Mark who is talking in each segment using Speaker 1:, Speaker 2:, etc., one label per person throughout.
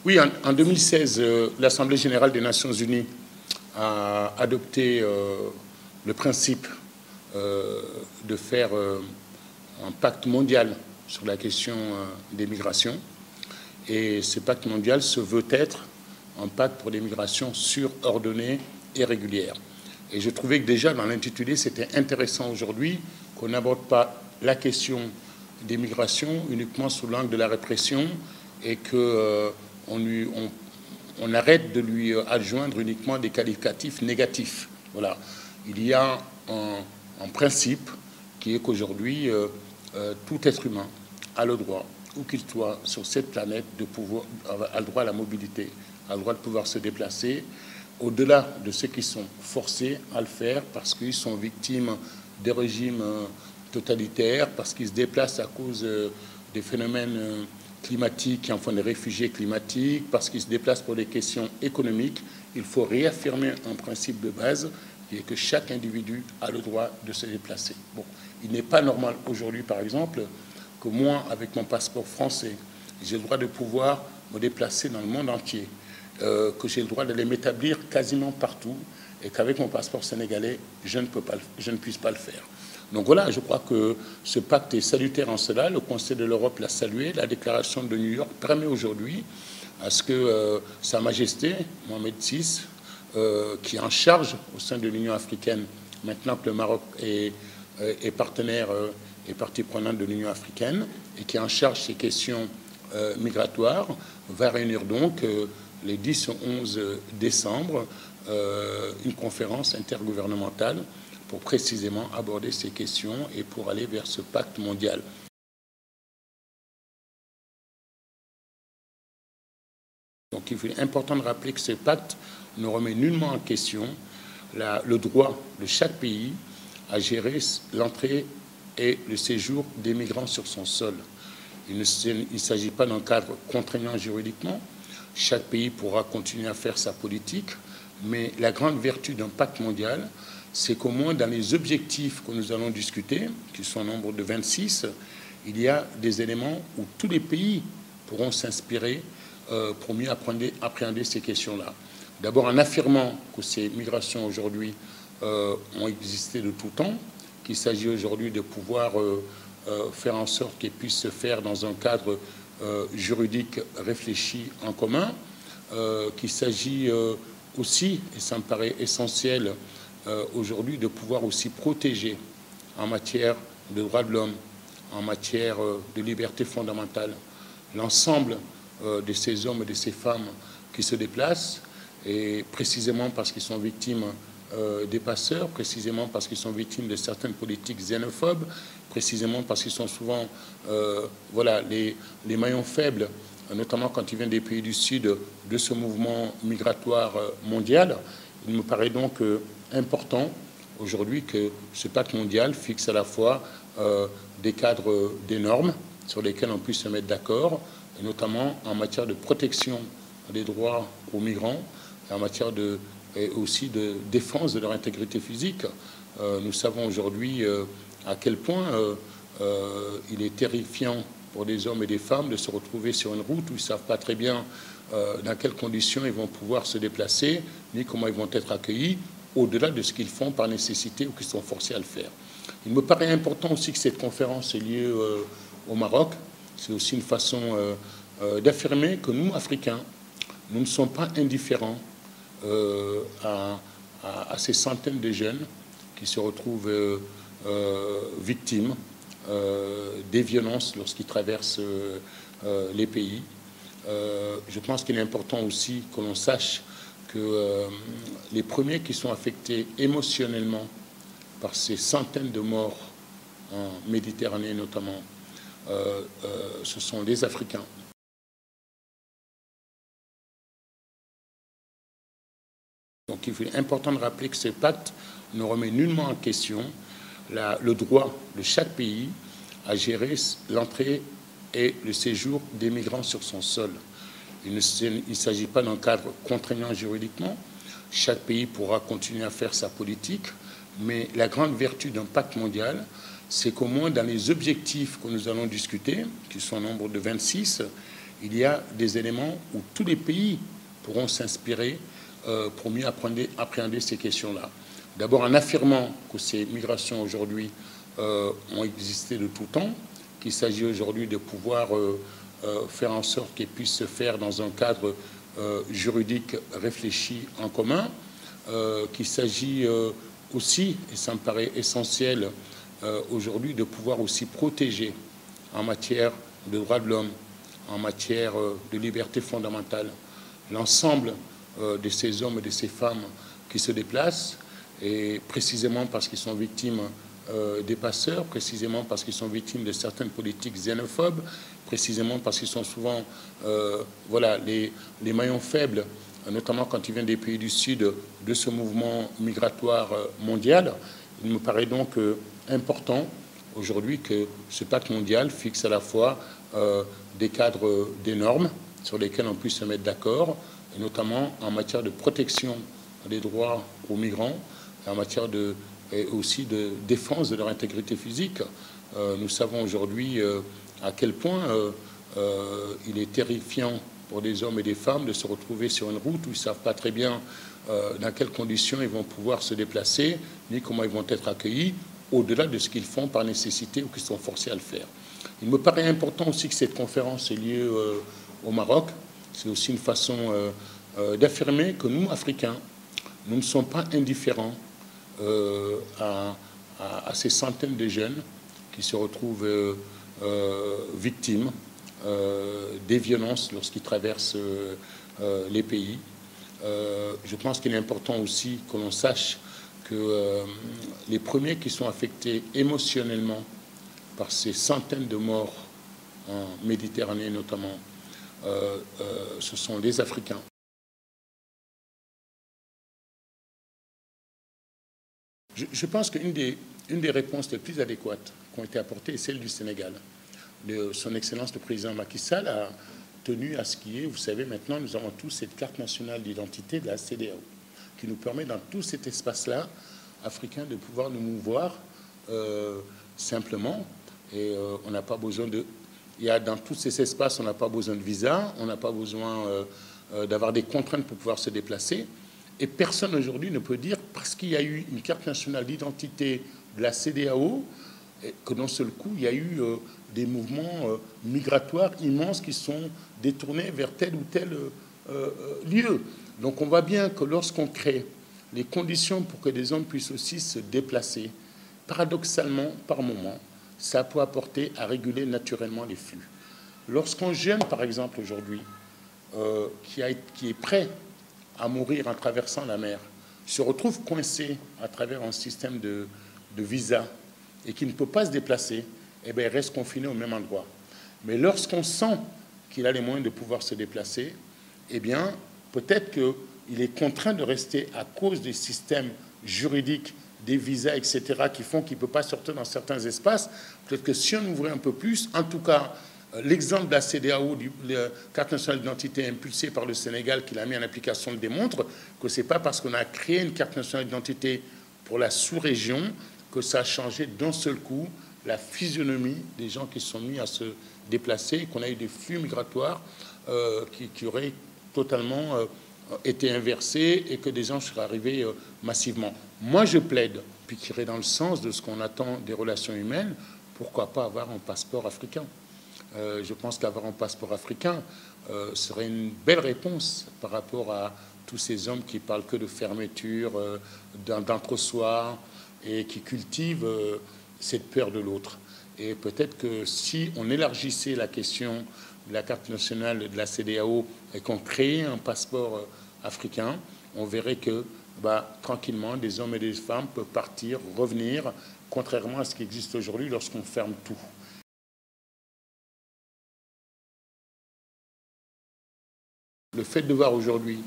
Speaker 1: Oui, en 2016, l'Assemblée générale des Nations unies a adopté le principe de faire un pacte mondial sur la question des migrations. Et ce pacte mondial se veut être un pacte pour des migrations sûres, ordonnées et régulières. Et je trouvais que déjà dans l'intitulé, c'était intéressant aujourd'hui qu'on n'aborde pas la question des migrations uniquement sous l'angle de la répression et qu'on arrête de lui adjoindre uniquement des qualificatifs négatifs. Voilà. Il y a un principe qui est qu'aujourd'hui, tout être humain a le droit, où qu'il soit sur cette planète, a le droit à la mobilité, a le droit de pouvoir se déplacer, au-delà de ceux qui sont forcés à le faire parce qu'ils sont victimes des régimes totalitaires, parce qu'ils se déplacent à cause des phénomènes climatiques qui en font des réfugiés climatiques, parce qu'ils se déplacent pour des questions économiques. Il faut réaffirmer un principe de base qui est que chaque individu a le droit de se déplacer. Bon, il n'est pas normal aujourd'hui, par exemple, que moi, avec mon passeport français, j'ai le droit de pouvoir me déplacer dans le monde entier, que j'ai le droit d'aller m'établir quasiment partout, et qu'avec mon passeport sénégalais, je ne puisse pas le faire. Donc voilà, je crois que ce pacte est salutaire en cela. Le Conseil de l'Europe l'a salué. La déclaration de New York permet aujourd'hui à ce que Sa Majesté, Mohamed VI, qui est en charge au sein de l'Union africaine, maintenant que le Maroc est partenaire et partie prenante de l'Union africaine, et qui est en charge ces questions migratoires, va réunir donc les 10 et 11 décembre une conférence intergouvernementale pour précisément aborder ces questions et pour aller vers ce pacte mondial. Donc il est important de rappeler que ce pacte ne remet nullement en question le droit de chaque pays à gérer l'entrée et le séjour des migrants sur son sol. Il ne s'agit pas d'un cadre contraignant juridiquement. Chaque pays pourra continuer à faire sa politique, mais la grande vertu d'un pacte mondial, c'est qu'au moins dans les objectifs que nous allons discuter, qui sont au nombre de 26, il y a des éléments où tous les pays pourront s'inspirer pour mieux appréhender ces questions-là. D'abord en affirmant que ces migrations aujourd'hui ont existé de tout temps, qu'il s'agit aujourd'hui de pouvoir faire en sorte qu'elles puissent se faire dans un cadre juridique réfléchi en commun, qu'il s'agit aussi, et ça me paraît essentiel aujourd'hui, de pouvoir aussi protéger en matière de droits de l'homme, en matière de liberté fondamentale, l'ensemble de ces hommes et de ces femmes qui se déplacent, et précisément parce qu'ils sont victimes des passeurs, précisément parce qu'ils sont victimes de certaines politiques xénophobes, précisément parce qu'ils sont souvent voilà, les maillons faibles, notamment quand ils viennent des pays du Sud, de ce mouvement migratoire mondial. Il me paraît donc important aujourd'hui que ce pacte mondial fixe à la fois des cadres, des normes sur lesquelles on puisse se mettre d'accord, et notamment en matière de protection des droits aux migrants, en matière et aussi de défense de leur intégrité physique. Nous savons aujourd'hui à quel point il est terrifiant pour des hommes et des femmes de se retrouver sur une route où ils ne savent pas très bien dans quelles conditions ils vont pouvoir se déplacer, ni comment ils vont être accueillis, au-delà de ce qu'ils font par nécessité ou qu'ils sont forcés à le faire. Il me paraît important aussi que cette conférence ait lieu au Maroc. C'est aussi une façon d'affirmer que nous, Africains, nous ne sommes pas indifférents à ces centaines de jeunes qui se retrouvent victimes des violences lorsqu'ils traversent les pays. Je pense qu'il est important aussi que l'on sache que les premiers qui sont affectés émotionnellement par ces centaines de morts en Méditerranée notamment, ce sont les Africains. Donc il est important de rappeler que ce pacte ne remet nullement en question le droit de chaque pays à gérer l'entrée et le séjour des migrants sur son sol. Il ne s'agit pas d'un cadre contraignant juridiquement. Chaque pays pourra continuer à faire sa politique, mais la grande vertu d'un pacte mondial, c'est qu'au moins dans les objectifs que nous allons discuter, qui sont au nombre de 26, il y a des éléments où tous les pays pourront s'inspirer pour mieux appréhender ces questions-là. D'abord en affirmant que ces migrations aujourd'hui ont existé de tout temps, qu'il s'agit aujourd'hui de pouvoir faire en sorte qu'elles puissent se faire dans un cadre juridique réfléchi en commun, qu'il s'agit aussi, et ça me paraît essentiel aujourd'hui, de pouvoir aussi protéger en matière de droits de l'homme, en matière de liberté fondamentale, l'ensemble de ces hommes et de ces femmes qui se déplacent, et précisément parce qu'ils sont victimes des passeurs, précisément parce qu'ils sont victimes de certaines politiques xénophobes, précisément parce qu'ils sont souvent voilà, les maillons faibles, notamment quand ils viennent des pays du Sud, de ce mouvement migratoire mondial. Il me paraît donc important aujourd'hui que ce pacte mondial fixe à la fois des cadres, des normes sur lesquelles on puisse se mettre d'accord, et notamment en matière de protection des droits aux migrants, en matière et aussi de défense de leur intégrité physique. Nous savons aujourd'hui à quel point il est terrifiant pour des hommes et des femmes de se retrouver sur une route où ils ne savent pas très bien dans quelles conditions ils vont pouvoir se déplacer, ni comment ils vont être accueillis, au-delà de ce qu'ils font par nécessité ou qu'ils sont forcés à le faire. Il me paraît important aussi que cette conférence ait lieu au Maroc. C'est aussi une façon d'affirmer que nous, Africains, nous ne sommes pas indifférents à ces centaines de jeunes qui se retrouvent victimes des violences lorsqu'ils traversent les pays. Je pense qu'il est important aussi que l'on sache que les premiers qui sont affectés émotionnellement par ces centaines de morts en Méditerranée notamment, ce sont les Africains. Je pense qu'une des réponses les plus adéquates qui ont été apportées est celle du Sénégal. Son Excellence le Président Macky Sall a tenu à ce qui est, vous savez, maintenant nous avons tous cette carte nationale d'identité de la CEDEAO qui nous permet dans tout cet espace-là africain de pouvoir nous mouvoir simplement, et on n'a pas besoin de... dans tous ces espaces, on n'a pas besoin de visa, on n'a pas besoin d'avoir des contraintes pour pouvoir se déplacer. Et personne aujourd'hui ne peut dire, parce qu'il y a eu une carte nationale d'identité de la CEDEAO, que d'un seul coup, il y a eu des mouvements migratoires immenses qui sont détournés vers tel ou tel lieu. Donc on voit bien que lorsqu'on crée les conditions pour que des hommes puissent aussi se déplacer, paradoxalement, par moment, ça peut apporter à réguler naturellement les flux. Lorsqu'un jeune, par exemple, aujourd'hui, qui est prêt à mourir en traversant la mer, se retrouve coincé à travers un système de visa et qui ne peut pas se déplacer, eh bien, il reste confiné au même endroit. Mais lorsqu'on sent qu'il a les moyens de pouvoir se déplacer, eh bien, peut-être qu'il est contraint de rester à cause des systèmes juridiques, des visas, etc., qui font qu'il ne peut pas sortir dans certains espaces. Peut-être que si on ouvrait un peu plus, en tout cas, l'exemple de la CEDEAO, la carte nationale d'identité impulsée par le Sénégal, qui l'a mis en application, le démontre que ce n'est pas parce qu'on a créé une carte nationale d'identité pour la sous-région que ça a changé d'un seul coup la physionomie des gens qui sont mis à se déplacer, qu'on a eu des flux migratoires qui auraient totalement été inversés et que des gens seraient arrivés massivement. Moi, je plaide, puis qui irait dans le sens de ce qu'on attend des relations humaines, pourquoi pas avoir un passeport africain? Je pense qu'avoir un passeport africain serait une belle réponse par rapport à tous ces hommes qui parlent que de fermeture, d'entre-soi et qui cultivent cette peur de l'autre. Et peut-être que si on élargissait la question de la carte nationale de la CEDEAO et qu'on créait un passeport africain, on verrait que tranquillement, des hommes et des femmes peuvent partir, revenir, contrairement à ce qui existe aujourd'hui lorsqu'on ferme tout. Le fait de voir aujourd'hui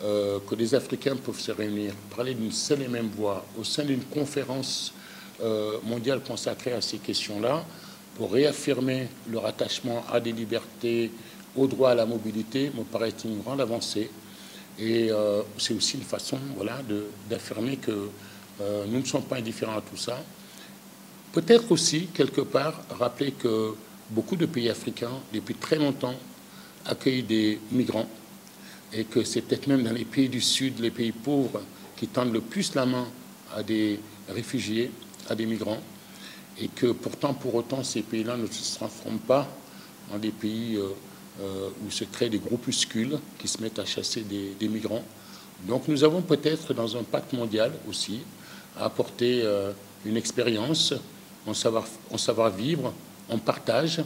Speaker 1: que des Africains peuvent se réunir, parler d'une seule et même voix au sein d'une conférence mondiale consacrée à ces questions-là, pour réaffirmer leur attachement à des libertés, au droit à la mobilité, me paraît une grande avancée. Et c'est aussi une façon d'affirmer que nous ne sommes pas indifférents à tout ça. Peut-être aussi, quelque part, rappeler que beaucoup de pays africains, depuis très longtemps, accueillent des migrants et que c'est peut-être même dans les pays du Sud, les pays pauvres, qui tendent le plus la main à des réfugiés, à des migrants, et que pourtant, pour autant, ces pays-là ne se transforment pas en des pays où se créent des groupuscules qui se mettent à chasser des migrants. Donc nous avons peut-être, dans un pacte mondial aussi, à apporter une expérience, en savoir-vivre, en partage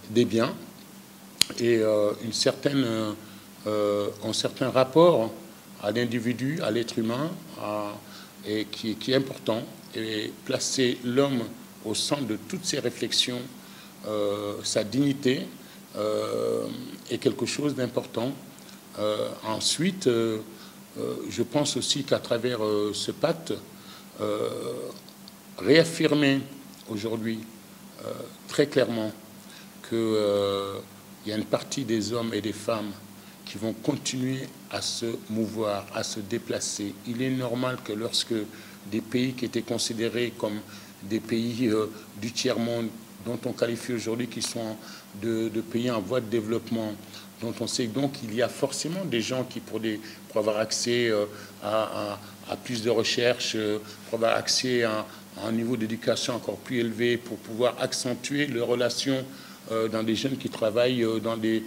Speaker 1: des biens et un certain rapport à l'individu, à l'être humain, et qui est important, et placer l'homme au centre de toutes ces réflexions, sa dignité est quelque chose d'important. Ensuite, je pense aussi qu'à travers ce pacte, réaffirmer aujourd'hui très clairement qu'il y a une partie des hommes et des femmes qui vont continuer à se mouvoir, à se déplacer. Il est normal que lorsque des pays qui étaient considérés comme des pays du tiers-monde, dont on qualifie aujourd'hui qu'ils sont de pays en voie de développement, dont on sait donc qu'il y a forcément des gens qui, pour avoir accès à plus de recherche, pour avoir accès à un niveau d'éducation encore plus élevé, pour pouvoir accentuer leurs relations dans des jeunes qui travaillent dans des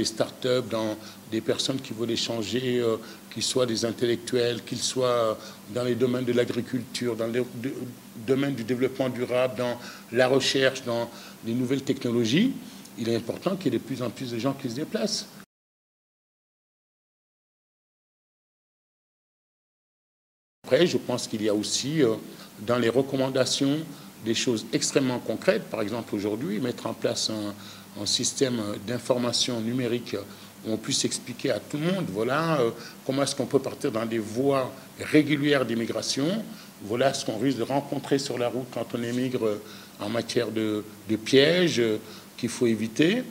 Speaker 1: start-up, dans des personnes qui veulent échanger, qu'ils soient des intellectuels, qu'ils soient dans les domaines de l'agriculture, dans les domaines du développement durable, dans la recherche, dans les nouvelles technologies. Il est important qu'il y ait de plus en plus de gens qui se déplacent. Après, je pense qu'il y a aussi dans les recommandations des choses extrêmement concrètes. Par exemple, aujourd'hui, mettre en place un système d'information numérique où on puisse expliquer à tout le monde, voilà, comment est-ce qu'on peut partir dans des voies régulières d'immigration, voilà ce qu'on risque de rencontrer sur la route quand on émigre en matière de pièges qu'il faut éviter.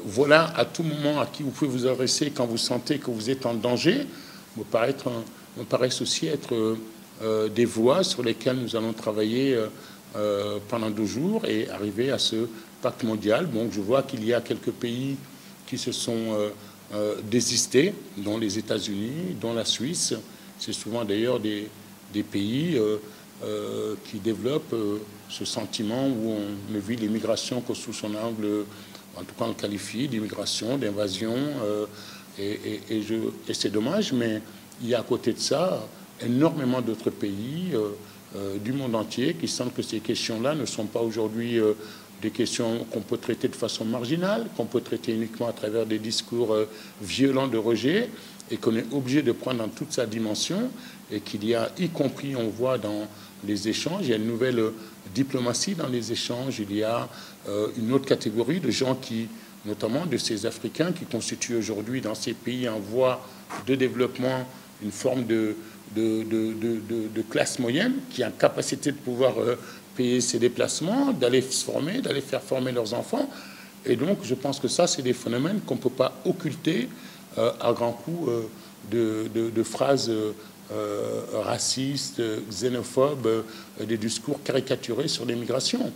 Speaker 1: Voilà à tout moment à qui vous pouvez vous adresser quand vous sentez que vous êtes en danger, me paraissent aussi être des voies sur lesquelles nous allons travailler pendant 2 jours et arriver à ce pacte mondial. Donc je vois qu'il y a quelques pays qui se sont désistés, dont les États-Unis, dont la Suisse. C'est souvent d'ailleurs des pays qui développent ce sentiment où on ne vit l'immigration que sous son angle, en tout cas on le qualifie d'immigration, d'invasion, et c'est dommage, mais il y a à côté de ça énormément d'autres pays du monde entier qui sentent que ces questions-là ne sont pas aujourd'hui des questions qu'on peut traiter de façon marginale, qu'on peut traiter uniquement à travers des discours violents de rejet, et qu'on est obligé de prendre dans toute sa dimension, et qu'il y a, y compris, on voit dans les échanges, il y a une nouvelle diplomatie dans les échanges, il y a une autre catégorie de gens qui, notamment de ces Africains, qui constituent aujourd'hui dans ces pays en voie de développement une forme de classe moyenne, qui a capacité de pouvoir payer ses déplacements, d'aller se former, d'aller faire former leurs enfants. Et donc, je pense que ça, c'est des phénomènes qu'on ne peut pas occulter à grands coups de phrases racistes, xénophobes, des discours caricaturés sur l'immigration.